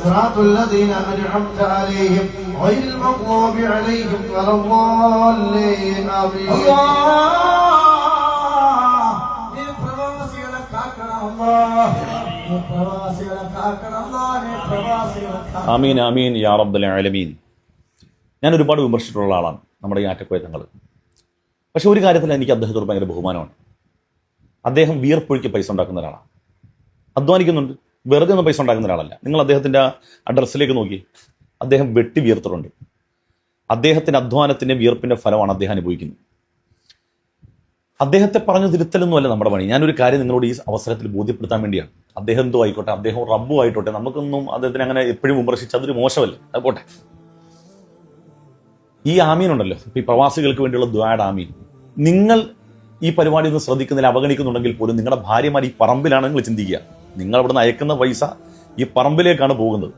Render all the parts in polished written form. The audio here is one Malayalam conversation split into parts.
صراط الذين أنعمت عليهم غير المغضوب عليهم ولا الضالين آمين. ആമീൻ ആമീൻ യാ റബ്ബൽ ആലമീൻ. ഞാൻ ഒരുപാട് വിമർശിച്ചിട്ടുള്ള ആളാണ് നമ്മുടെ ഈ ആറ്റക്കോയ തങ്ങൾ. പക്ഷെ ഒരു കാര്യത്തിൽ എനിക്ക് അദ്ദേഹത്തോട് ഭയങ്കര ബഹുമാനമാണ്. അദ്ദേഹം വിയർപ്പൊഴുക്കി പൈസ ഉണ്ടാക്കുന്ന ഒരാളാണ്, അധ്വാനിക്കുന്നുണ്ട്, വെറുതെ ഒന്നും പൈസ ഉണ്ടാക്കുന്ന ഒരാളല്ല. നിങ്ങൾ അദ്ദേഹത്തിൻ്റെ ആ ഡ്രസ്സിലേക്ക് നോക്കി, അദ്ദേഹം വെട്ടി വിയർത്തിട്ടുണ്ട്. അദ്ദേഹത്തിൻ്റെ അധ്വാനത്തിൻ്റെ വിയർപ്പിൻ്റെ ഫലമാണ് അദ്ദേഹം അനുഭവിക്കുന്നത്. അദ്ദേഹത്തെ പറഞ്ഞു തിരുത്തലൊന്നുമല്ല നമ്മുടെ പണി. ഞാനൊരു കാര്യം നിങ്ങളോട് ഈ അവസരത്തിൽ ബോധ്യപ്പെടുത്താൻ വേണ്ടിയാണ്. അദ്ദേഹം എന്തോ ആയിക്കോട്ടെ, അദ്ദേഹം റബ്ബും ആയിക്കോട്ടെ, നമുക്കൊന്നും അദ്ദേഹത്തിന് അങ്ങനെ എപ്പോഴും വിമർശിച്ച് അതൊരു മോശമല്ല, അത് പോട്ടെ. ഈ ആമീൻ ഉണ്ടല്ലോ, ഈ പ്രവാസികൾക്ക് വേണ്ടിയുള്ള ദ്വായുടെ ആമീൻ, നിങ്ങൾ ഈ പരിപാടി ഒന്ന് ശ്രദ്ധിക്കുന്നതിൽ അവഗണിക്കുന്നുണ്ടെങ്കിൽ പോലും നിങ്ങളുടെ ഭാര്യമാർ ഈ പറമ്പിലാണ് നിങ്ങൾ ചിന്തിക്കുക. നിങ്ങൾ അവിടെ നിന്ന് അയക്കുന്ന പൈസ ഈ പറമ്പിലേക്കാണ് പോകുന്നത്.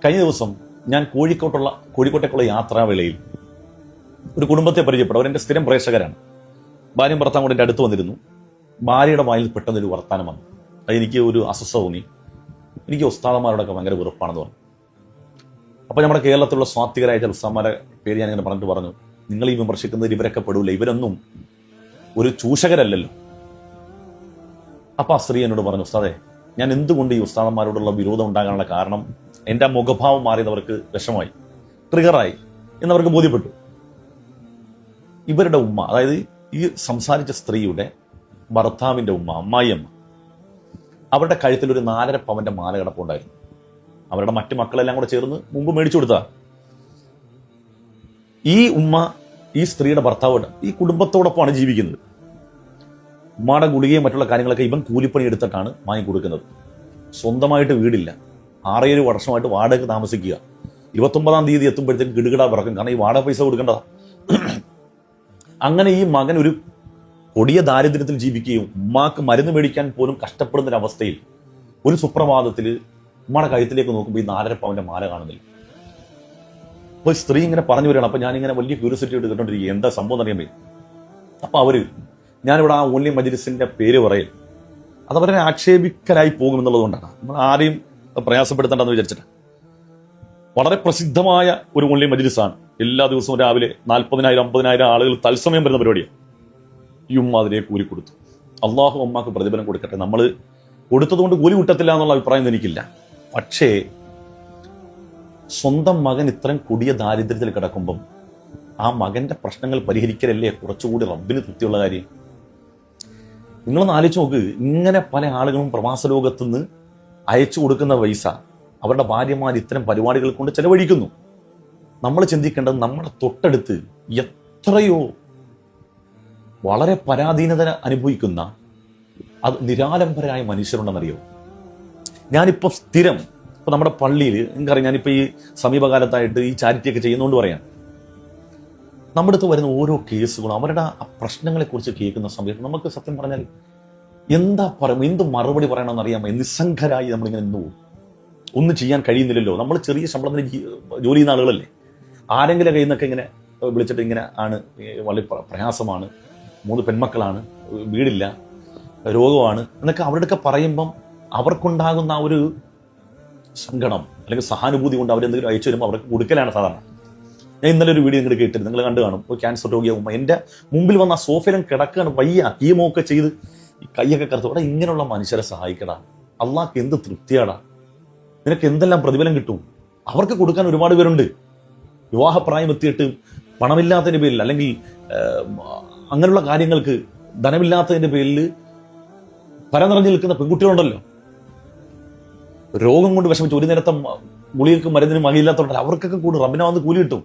കഴിഞ്ഞ ദിവസം ഞാൻ കോഴിക്കോട്ടേക്കുള്ള യാത്രാവേളയിൽ ഒരു കുടുംബത്തെ പരിചയപ്പെട്ടു. അവരെൻ്റെ സ്ഥിരം പ്രേക്ഷകരാണ്. ഭാര്യയും ഭർത്താവും കൂടെ എൻ്റെ അടുത്ത് വന്നിരുന്നു. ഭാര്യയുടെ വായിൽ പെട്ടെന്നൊരു വർത്താനം വന്നു. അതെനിക്ക് ഒരു അസ്വസ്ഥ തോന്നി. എനിക്ക് ഉസ്താദന്മാരോടൊക്കെ ഭയങ്കര വെറുപ്പാണെന്ന് പറഞ്ഞു. അപ്പോൾ നമ്മുടെ കേരളത്തിലുള്ള സ്വാത്വികരായ ചില ഉസ്താദന്മാരെ പേര് ഞാനിങ്ങനെ പറഞ്ഞിട്ട് പറഞ്ഞു, നിങ്ങൾ ഈ വിമർശിക്കുന്നതിൽ ഇവരൊക്കെ പെടൂല, ഇവരൊന്നും ഒരു ചൂഷകരല്ലല്ലോ. അപ്പോൾ ആ സ്ത്രീ എന്നോട് പറഞ്ഞു, ഉസ്താദെ, ഞാൻ എന്തുകൊണ്ട് ഈ ഉസ്താദന്മാരോടുള്ള വിരോധം ഉണ്ടാകാനുള്ള കാരണം എൻ്റെ ആ മുഖഭാവം മാറിയതവർക്ക് വിഷമായി, ട്രിഗറായി എന്നവർക്ക് ബോധ്യപ്പെട്ടു. ഇവരുടെ ഉമ്മ, അതായത് ഈ സംസാരിച്ച സ്ത്രീയുടെ ഭർത്താവിൻ്റെ ഉമ്മ, അമ്മായിയമ്മ, അവരുടെ കഴുത്തിൽ ഒരു 4.5 പവന്റെ മാല കിടപ്പുണ്ടായിരുന്നു. അവരുടെ മറ്റു മക്കളെല്ലാം കൂടെ ചേർന്ന് മുമ്പ് മേടിച്ചു കൊടുത്ത ഈ ഉമ്മ ഈ സ്ത്രീയുടെ ഭർത്താവോട് ഈ കുടുംബത്തോടൊപ്പമാണ് ജീവിക്കുന്നത്. ഉമ്മയുടെ ഗുളികയും മറ്റുള്ള കാര്യങ്ങളൊക്കെ ഇവൻ കൂലിപ്പണി എടുത്തിട്ടാണ് വാങ്ങിക്കൊടുക്കുന്നത്. സ്വന്തമായിട്ട് വീടില്ല, 6-7 വർഷമായിട്ട് വാടക താമസിക്കുക. 29-ാം തീയതി എത്തുമ്പോഴത്തേക്ക് കിടുകിടാ പിറക്കും, കാരണം ഈ വാടക പൈസ കൊടുക്കേണ്ടതാ. അങ്ങനെ ഈ മകൻ ഒരു കൊടിയ ദാരിദ്ര്യത്തിൽ ജീവിക്കുകയും ഉമ്മാക്ക് മരുന്ന് മേടിക്കാൻ പോലും കഷ്ടപ്പെടുന്നൊരവസ്ഥയിൽ ഒരു സുപ്രഭാതത്തിൽ ഉമ്മയുടെ കഴുത്തിലേക്ക് നോക്കുമ്പോൾ ഈ 4.5 പവന്റെ മാല കാണുന്നില്ല. അപ്പോൾ സ്ത്രീ ഇങ്ങനെ പറഞ്ഞു വരികയാണ്. അപ്പോൾ ഞാനിങ്ങനെ വലിയ ക്യൂരിയോസിറ്റി ആയിട്ട് കേട്ടോണ്ടിരിക്കുക, എന്താ സംഭവം എന്ന് അറിയാൻ. അപ്പോൾ ഞാനിവിടെ ആ ഓൺലൈൻ മജ്‌ലിസിന്റെ പേര് പറയും, അതവരെ ആക്ഷേപിക്കലായി പോകുമെന്നുള്ളതുകൊണ്ടാണ്. നമ്മൾ ആരെയും പ്രയാസപ്പെടുത്തേണ്ടെന്ന് വിചാരിച്ചിട്ട്. വളരെ പ്രസിദ്ധമായ ഒരു ഓൺലൈൻ മജ്‌ലിസാണ്. എല്ലാ ദിവസവും രാവിലെ 40,000-50,000 ആളുകൾ തത്സമയം വരുന്ന പരിപാടിയാണ്. ഈ ഉമ്മ അതിനെ കൂലി കൊടുത്തു. അള്ളാഹു അമ്മക്ക് പ്രതിഫലം കൊടുക്കട്ടെ. നമ്മൾ കൊടുത്തതുകൊണ്ട് കൂലി കിട്ടത്തില്ല എന്നുള്ള അഭിപ്രായം എനിക്കില്ല. പക്ഷേ സ്വന്തം മകൻ ഇത്രയും കൊടിയ ദാരിദ്ര്യത്തിൽ കിടക്കുമ്പം ആ മകന്റെ പ്രശ്നങ്ങൾ പരിഹരിക്കലല്ലേ കുറച്ചുകൂടി റബ്ബിന് തൃപ്തിയുള്ള കാര്യം. നിങ്ങളൊന്ന് ആലോചിച്ച് നോക്ക്, ഇങ്ങനെ പല ആളുകളും പ്രവാസ ലോകത്തുനിന്ന് അയച്ചു കൊടുക്കുന്ന പൈസ അവരുടെ ഭാര്യമാർ ഇത്തരം പരിപാടികൾ കൊണ്ട് ചെലവഴിക്കുന്നു. നമ്മൾ ചിന്തിക്കേണ്ടത് നമ്മുടെ തൊട്ടടുത്ത് എത്രയോ വളരെ പരാധീനത അനുഭവിക്കുന്ന അത് നിരാലംബരായ മനുഷ്യരുണ്ടെന്നറിയോ. ഞാനിപ്പോൾ സ്ഥിരം നമ്മുടെ പള്ളിയിൽ നിങ്ങൾക്കറിയാം, ഞാനിപ്പോൾ ഈ സമീപകാലത്തായിട്ട് ഈ ചാരിറ്റിയൊക്കെ ചെയ്യുന്നതുകൊണ്ട് പറയാം, നമ്മുടെ അടുത്ത് വരുന്ന ഓരോ കേസുകളും അവരുടെ ആ പ്രശ്നങ്ങളെക്കുറിച്ച് കേൾക്കുന്ന സമയത്ത് നമുക്ക് സത്യം പറഞ്ഞാൽ എന്ത് മറുപടി പറയണമെന്ന് അറിയാമോ. നിസ്സംഗരായി നമ്മളിങ്ങനെ നിന്ന് പോകും. ഒന്നും ചെയ്യാൻ കഴിയുന്നില്ലല്ലോ. നമ്മൾ ചെറിയ ശമ്പളത്തിന് ജോലി ചെയ്യുന്ന ആളുകളല്ലേ. ആരെങ്കിലും കയ്യിൽ നിന്നൊക്കെ ഇങ്ങനെ വിളിച്ചിട്ട് ഇങ്ങനെ ആണ്, വളരെ പ്രയാസമാണ്, 3 പെൺമക്കളാണ്, വീടില്ല, രോഗമാണ് എന്നൊക്കെ അവരുടെയൊക്കെ പറയുമ്പം അവർക്കുണ്ടാകുന്ന ആ ഒരു സങ്കടം അല്ലെങ്കിൽ സഹാനുഭൂതി കൊണ്ട് അവരെന്തെങ്കിലും അയച്ചു വരുമ്പോൾ അവർക്ക് കൊടുക്കലാണ് സാധാരണ. ഞാൻ ഇന്നലെ ഒരു വീഡിയോ നിങ്ങൾ കേട്ടിട്ട് നിങ്ങൾ കണ്ടു കാണും. ഒരു ക്യാൻസർ രോഗിയാകുമ്പോൾ എൻ്റെ മുമ്പിൽ വന്ന ആ സോഫയിലും കിടക്കുകയാണ്, വയ്യ, കീമൊക്കെ ചെയ്ത് ഈ കൈയൊക്കെ കറുത്തു. അവിടെ ഇങ്ങനെയുള്ള മനുഷ്യരെ സഹായിക്കടാ. അള്ളാഹ്ക്ക് എന്ത് തൃപ്തിയാടാ, നിനക്ക് എന്തെല്ലാം പ്രതിഫലം കിട്ടും. അവർക്ക് കൊടുക്കാൻ ഒരുപാട് പേരുണ്ട്. വിവാഹപ്രായം എത്തിയിട്ട് പണമില്ലാത്തതിൻ്റെ പേരിൽ അല്ലെങ്കിൽ അങ്ങനെയുള്ള കാര്യങ്ങൾക്ക് ധനമില്ലാത്തതിൻ്റെ പേരിൽ പല നിറഞ്ഞു നിൽക്കുന്ന പെൺകുട്ടികളുണ്ടല്ലോ. രോഗം കൊണ്ട് വിഷമിച്ച് ഒരു നേരത്തെ ഗുളികൾക്ക് മരുന്നിനും വകയില്ലാത്തതുണ്ടല്ലോ. അവർക്കൊക്കെ കൂടി റബ്ബിനെ വന്ന് കൂലി കിട്ടും.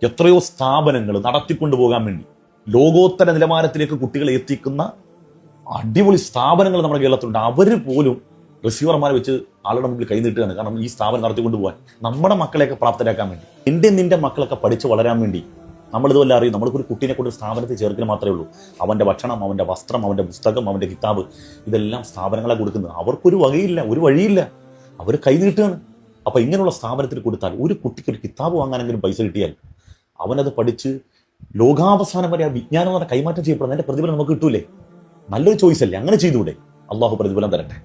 എത്രയോ സ്ഥാപനങ്ങൾ നടത്തിക്കൊണ്ടു പോകാൻ വേണ്ടി ലോകോത്തര നിലവാരത്തിലേക്ക് കുട്ടികളെ എത്തിക്കുന്ന അടിപൊളി സ്ഥാപനങ്ങൾ നമ്മുടെ കേരളത്തിലുണ്ട്. അവർ പോലും റിസീവർമാരെ വെച്ച് ആളുടെ മുമ്പിൽ കൈ നീട്ടുകയാണ്. കാരണം ഈ സ്ഥാപനം നടത്തിക്കൊണ്ടു പോകാൻ, നമ്മുടെ മക്കളെയൊക്കെ പ്രാപ്തരാക്കാൻ വേണ്ടി, നിന്റെ മക്കളൊക്കെ പഠിച്ച് വളരാൻ വേണ്ടി. നമ്മളിതുവല്ല അറിയും. നമ്മൾക്കൊരു കുട്ടീനെ കൊണ്ട് സ്ഥാപനത്തിൽ ചേർക്കൽ മാത്രമേ ഉള്ളൂ. അവൻ്റെ ഭക്ഷണം, അവൻ്റെ വസ്ത്രം, അവൻ്റെ പുസ്തകം, അവൻ്റെ കിതാബ്, ഇതെല്ലാം സ്ഥാപനങ്ങളെ കൊടുക്കുന്നത്. അവർക്കൊരു വകയില്ല, ഒരു വഴിയില്ല, അവർ കൈ നീട്ടുകയാണ്. അപ്പം ഇങ്ങനെയുള്ള സ്ഥാപനത്തിൽ കൊടുത്താൽ ഒരു കുട്ടിക്ക് ഒരു കിതാബ് വാങ്ങാനെങ്കിലും പൈസ കിട്ടിയാൽ അവനത് പഠിച്ച് ലോകാവസാനം വരെ ആ വിജ്ഞാനം എന്ന് പറഞ്ഞാൽ കൈമാറ്റം ചെയ്യപ്പെടുന്നത്. അതിൻ്റെ പ്രതിഫലം നമുക്ക് കിട്ടൂലേ? നല്ലൊരു ചോയ്സ് അല്ലേ? അങ്ങനെ ചെയ്തുകൂടെ? അള്ളാഹു പ്രതിഫലം തരട്ടെ.